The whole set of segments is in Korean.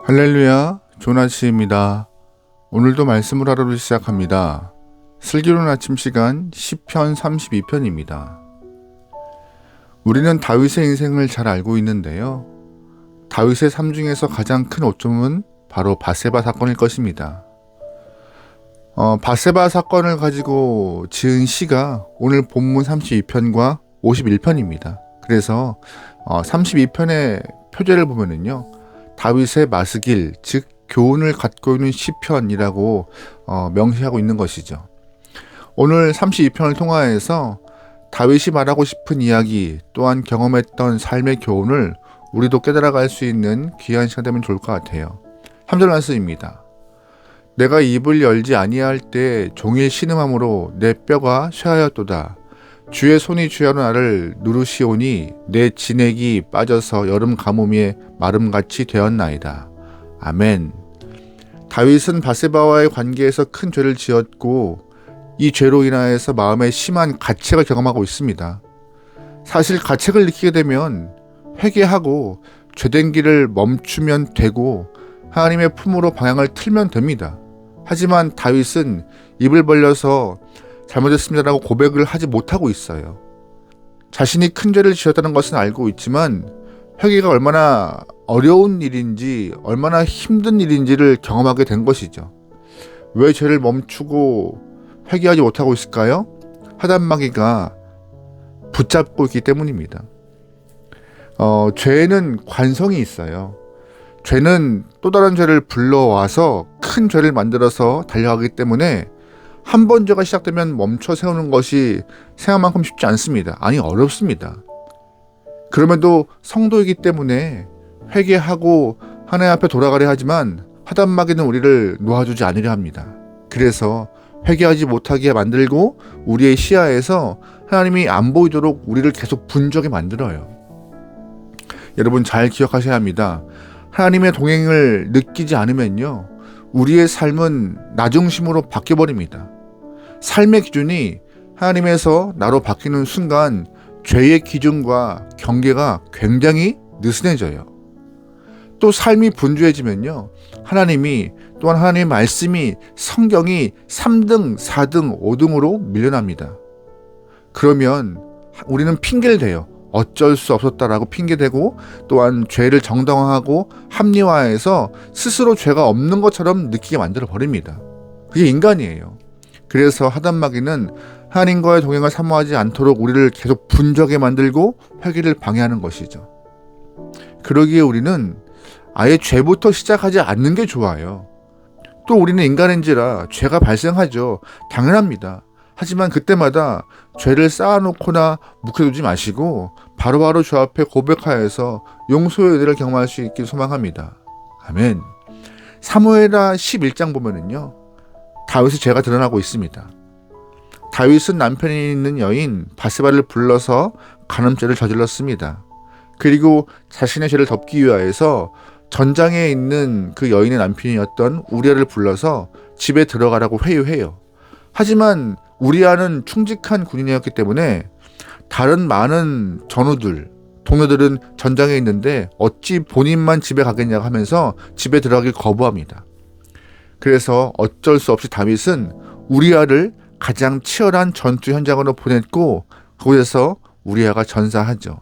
할렐루야, 조나치입니다. 오늘도 말씀을 하루를 시작합니다. 슬기로운 아침 시간 시편 32편입니다. 우리는 다윗의 인생을 잘 알고 있는데요. 다윗의 삶 중에서 가장 큰 오점은 바로 밧세바 사건일 것입니다. 밧세바 사건을 가지고 지은 시가 오늘 본문 32편과 51편입니다. 그래서 32편의 표제를 보면은요. 다윗의 마스길, 즉 교훈을 갖고 있는 시편이라고 명시하고 있는 것이죠. 오늘 32편을 통하여서 다윗이 말하고 싶은 이야기 또한 경험했던 삶의 교훈을 우리도 깨달아갈 수 있는 귀한 시간 되면 좋을 것 같아요. 3절 말씀입니다. 내가 입을 열지 아니할 때 종일 신음함으로 내 뼈가 쇠하였도다. 주의 손이 주야로 나를 누르시오니 내 진액이 빠져서 여름 가뭄에 마름같이 되었나이다. 아멘. 다윗은 밧세바와의 관계에서 큰 죄를 지었고 이 죄로 인하여서 마음에 심한 가책을 경험하고 있습니다. 사실 가책을 느끼게 되면 회개하고 죄된 길을 멈추면 되고 하나님의 품으로 방향을 틀면 됩니다. 하지만 다윗은 입을 벌려서 잘못했습니다라고 고백을 하지 못하고 있어요. 자신이 큰 죄를 지었다는 것은 알고 있지만 회개가 얼마나 어려운 일인지 얼마나 힘든 일인지를 경험하게 된 것이죠. 왜 죄를 멈추고 회개하지 못하고 있을까요? 하단마귀가 붙잡고 있기 때문입니다. 죄는 관성이 있어요. 죄는 또 다른 죄를 불러와서 큰 죄를 만들어서 달려가기 때문에 한 번 죄가 시작되면 멈춰 세우는 것이 생각만큼 쉽지 않습니다. 아니, 어렵습니다. 그럼에도 성도이기 때문에 회개하고 하나님 앞에 돌아가려 하지만 하단마귀는 우리를 놓아주지 않으려 합니다. 그래서 회개하지 못하게 만들고 우리의 시야에서 하나님이 안 보이도록 우리를 계속 분주하게 만들어요. 여러분 잘 기억하셔야 합니다. 하나님의 동행을 느끼지 않으면요, 우리의 삶은 나 중심으로 바뀌어버립니다. 삶의 기준이 하나님에서 나로 바뀌는 순간 죄의 기준과 경계가 굉장히 느슨해져요. 또 삶이 분주해지면요, 하나님이 또한 하나님의 말씀이 성경이 3등, 4등, 5등으로 밀려납니다. 그러면 우리는 핑계를 대요. 어쩔 수 없었다라고 핑계대고 또한 죄를 정당화하고 합리화해서 스스로 죄가 없는 것처럼 느끼게 만들어 버립니다. 그게 인간이에요. 그래서 하단마귀는 하나님과의 동행을 사모하지 않도록 우리를 계속 분주하게 만들고 회개를 방해하는 것이죠. 그러기에 우리는 아예 죄부터 시작하지 않는 게 좋아요. 또 우리는 인간인지라 죄가 발생하죠. 당연합니다. 하지만 그때마다 죄를 쌓아놓거나 묵혀두지 마시고 바로바로 주 앞에 고백하여서 용서의 은혜를 경험할 수 있길 소망합니다. 아멘. 사무엘하 11장 보면은요, 다윗의 죄가 드러나고 있습니다. 다윗은 남편이 있는 여인 밧세바를 불러서 간음죄를 저질렀습니다. 그리고 자신의 죄를 덮기 위하여서 전장에 있는 그 여인의 남편이었던 우리아를 불러서 집에 들어가라고 회유해요. 하지만 우리아는 충직한 군인이었기 때문에 다른 많은 전우들, 동료들은 전장에 있는데 어찌 본인만 집에 가겠냐고 하면서 집에 들어가길 거부합니다. 그래서 어쩔 수 없이 다윗은 우리아를 가장 치열한 전투 현장으로 보냈고 그곳에서 우리아가 전사하죠.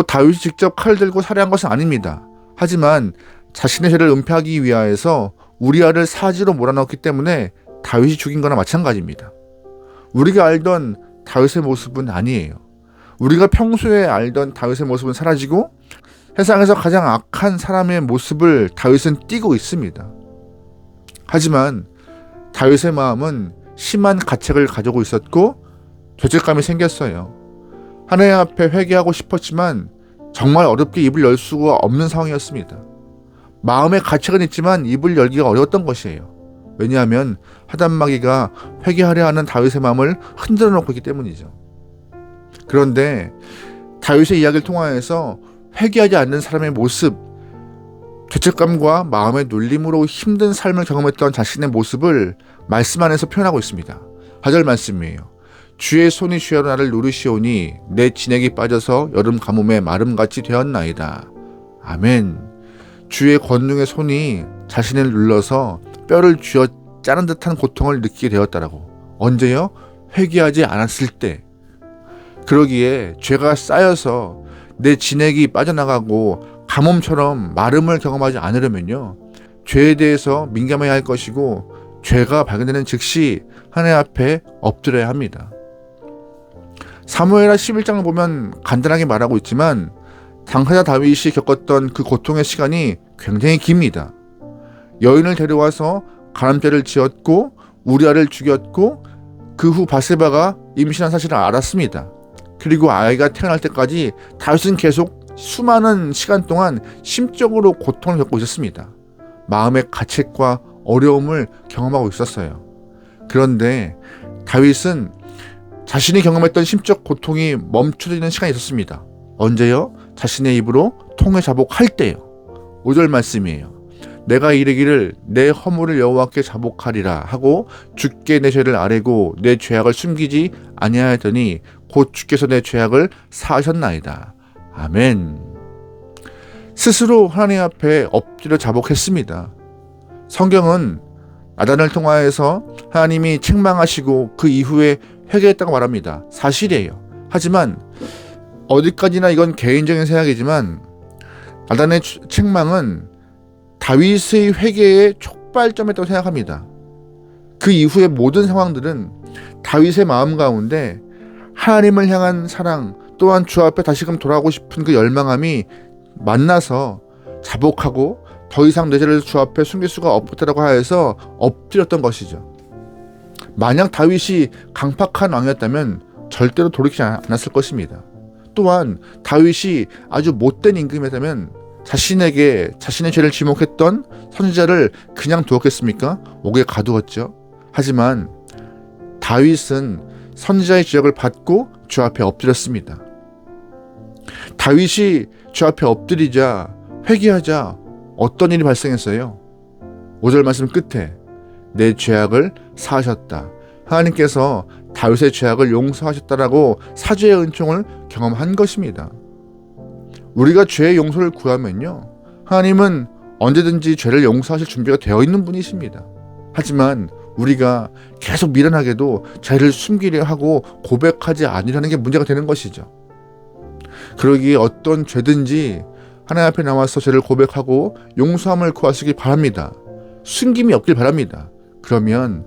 다윗이 직접 칼을 들고 살해한 것은 아닙니다. 하지만 자신의 죄를 은폐하기 위하여서 우리아를 사지로 몰아넣었기 때문에 다윗이 죽인 거나 마찬가지입니다. 우리가 알던 다윗의 모습은 아니에요. 우리가 평소에 알던 다윗의 모습은 사라지고 세상에서 가장 악한 사람의 모습을 다윗은 띠고 있습니다. 하지만 다윗의 마음은 심한 가책을 가지고 있었고 죄책감이 생겼어요. 하나님 앞에 회개하고 싶었지만 정말 어렵게 입을 열 수가 없는 상황이었습니다. 마음에 가책은 있지만 입을 열기가 어려웠던 것이에요. 왜냐하면 하단마귀가 회개하려 하는 다윗의 마음을 흔들어 놓고 있기 때문이죠. 그런데 다윗의 이야기를 통하여서 회개하지 않는 사람의 모습, 죄책감과 마음의 눌림으로 힘든 삶을 경험했던 자신의 모습을 말씀 안에서 표현하고 있습니다. 4절 말씀이에요. 주의 손이 주야로 나를 누르시오니 내 진액이 빠져서 여름 가뭄에 마름같이 되었나이다. 아멘. 주의 권능의 손이 자신을 눌러서 뼈를 쥐어 짜는 듯한 고통을 느끼게 되었다라고. 언제요? 회개하지 않았을 때. 그러기에 죄가 쌓여서 내 진액이 빠져나가고 가뭄처럼 마름을 경험하지 않으려면요, 죄에 대해서 민감해야 할 것이고, 죄가 발견되는 즉시 하나님 앞에 엎드려야 합니다. 사무엘하 11장을 보면 간단하게 말하고 있지만 당사자 다윗이 겪었던 그 고통의 시간이 굉장히 깁니다. 여인을 데려와서 간암죄를 지었고 우리아를 죽였고, 그 후 바세바가 임신한 사실을 알았습니다. 그리고 아이가 태어날 때까지 다윗은 계속 수많은 시간 동안 심적으로 고통을 겪고 있었습니다. 마음의 가책과 어려움을 경험하고 있었어요. 그런데 다윗은 자신이 경험했던 심적 고통이 멈춰지는 시간이 있었습니다. 언제요? 자신의 입으로 통회 자복할 때요. 5절 말씀이에요. 내가 이르기를 내 허물을 여호와께 자복하리라 하고 주께 내 죄를 아뢰고 내 죄악을 숨기지 아니하였더니 곧 주께서 내 죄악을 사하셨나이다. 아멘. 스스로 하나님 앞에 엎드려 자복했습니다. 성경은 나단을 통하여서 하나님이 책망하시고 그 이후에 회개했다고 말합니다. 사실이에요. 하지만 어디까지나 이건 개인적인 생각이지만 나단의 책망은 다윗의 회개의 촉발점이었다고 생각합니다. 그 이후의 모든 상황들은 다윗의 마음 가운데 하나님을 향한 사랑, 또한 주 앞에 다시금 돌아가고 싶은 그 열망함이 만나서 자복하고 더 이상 내 죄를 주 앞에 숨길 수가 없다라고 하여서 엎드렸던 것이죠. 만약 다윗이 강팍한 왕이었다면 절대로 돌이키지 않았을 것입니다. 또한 다윗이 아주 못된 임금이었다면 자신에게 자신의 죄를 지목했던 선지자를 그냥 두었겠습니까? 옥에 가두었죠. 하지만 다윗은 선지자의 지적을 받고 주 앞에 엎드렸습니다. 다윗이 주 앞에 엎드리자, 회개하자 어떤 일이 발생했어요? 5절 말씀 끝에 내 죄악을 사하셨다. 하나님께서 다윗의 죄악을 용서하셨다라고 사죄의 은총을 경험한 것입니다. 우리가 죄의 용서를 구하면요, 하나님은 언제든지 죄를 용서하실 준비가 되어 있는 분이십니다. 하지만 우리가 계속 미련하게도 죄를 숨기려 하고 고백하지 않으려는 게 문제가 되는 것이죠. 그러기에 어떤 죄든지 하나님 앞에 나와서 죄를 고백하고 용서함을 구하시기 바랍니다. 숨김이 없길 바랍니다. 그러면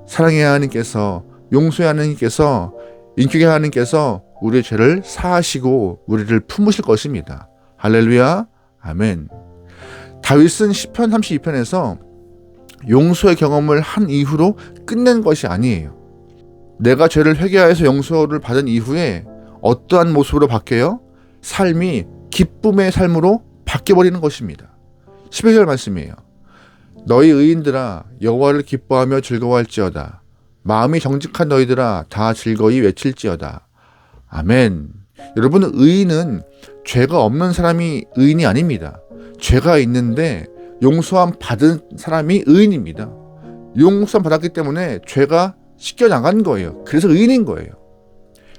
사랑의 하나님께서, 용서의 하나님께서, 인격의 하나님께서 우리의 죄를 사하시고 우리를 품으실 것입니다. 할렐루야, 아멘. 다윗은 시편 32편에서 용서의 경험을 한 이후로 끝낸 것이 아니에요. 내가 죄를 회개하여서 용서를 받은 이후에 어떠한 모습으로 바뀌어요? 삶이 기쁨의 삶으로 바뀌어버리는 것입니다. 11절 말씀이에요. 너희 의인들아 여호와를 기뻐하며 즐거워할지어다. 마음이 정직한 너희들아 다 즐거이 외칠지어다. 아멘. 여러분, 의인은 죄가 없는 사람이 의인이 아닙니다. 죄가 있는데 용서함 받은 사람이 의인입니다. 용서함 받았기 때문에 죄가 씻겨나간 거예요. 그래서 의인인 거예요.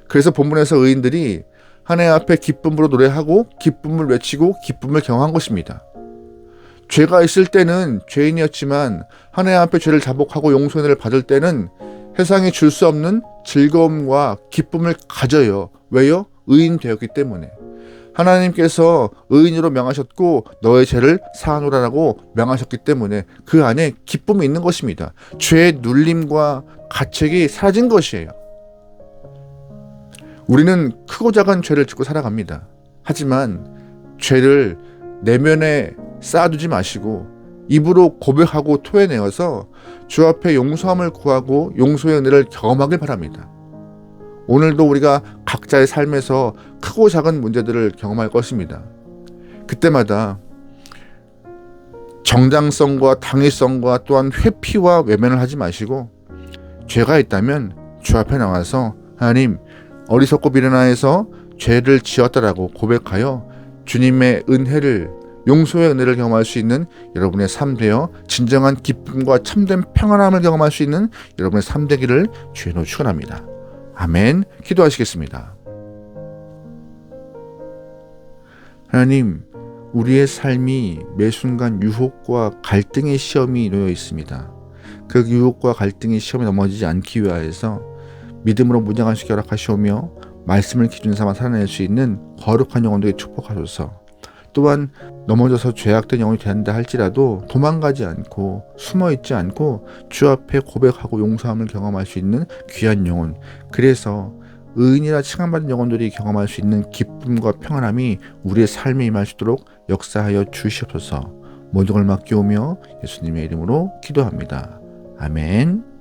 그래서 본문에서 의인들이 하나님 앞에 기쁨으로 노래하고 기쁨을 외치고 기쁨을 경험한 것입니다. 죄가 있을 때는 죄인이었지만 하나님 앞에 죄를 자복하고 용서의 은혜를 받을 때는 세상이 줄 수 없는 즐거움과 기쁨을 가져요. 왜요? 의인 되었기 때문에. 하나님께서 의인으로 명하셨고 너의 죄를 사하노라라고 명하셨기 때문에 그 안에 기쁨이 있는 것입니다. 죄의 눌림과 가책이 사라진 것이에요. 우리는 크고 작은 죄를 짓고 살아갑니다. 하지만 죄를 내면에 쌓아두지 마시고 입으로 고백하고 토해내어서 주 앞에 용서함을 구하고 용서의 은혜를 경험하길 바랍니다. 오늘도 우리가 각자의 삶에서 크고 작은 문제들을 경험할 것입니다. 그때마다 정당성과 당위성과 또한 회피와 외면을 하지 마시고 죄가 있다면 주 앞에 나와서 하나님, 어리석고 미련하여서 죄를 지었다라고 고백하여 주님의 은혜를, 용서의 은혜를 경험할 수 있는 여러분의 삶 되어 진정한 기쁨과 참된 평안함을 경험할 수 있는 여러분의 삶 되기를 주의 이름으로 축원합니다. 아멘. 기도하시겠습니다. 하나님, 우리의 삶이 매 순간 유혹과 갈등의 시험이 놓여 있습니다. 그 유혹과 갈등의 시험에 넘어지지 않기 위하여서 믿음으로 무장할 수 있게 허락하시오며 말씀을 기준 삼아 살아낼 수 있는 거룩한 영혼들에게 축복하소서. 또한 넘어져서 죄악된 영혼이 된다 할지라도 도망가지 않고 숨어있지 않고 주 앞에 고백하고 용서함을 경험할 수 있는 귀한 영혼, 그래서 의인이라 칭함받은 영혼들이 경험할 수 있는 기쁨과 평안함이 우리의 삶에 임할 수 있도록 역사하여 주시옵소서. 모든 걸 맡기오며 예수님의 이름으로 기도합니다. 아멘.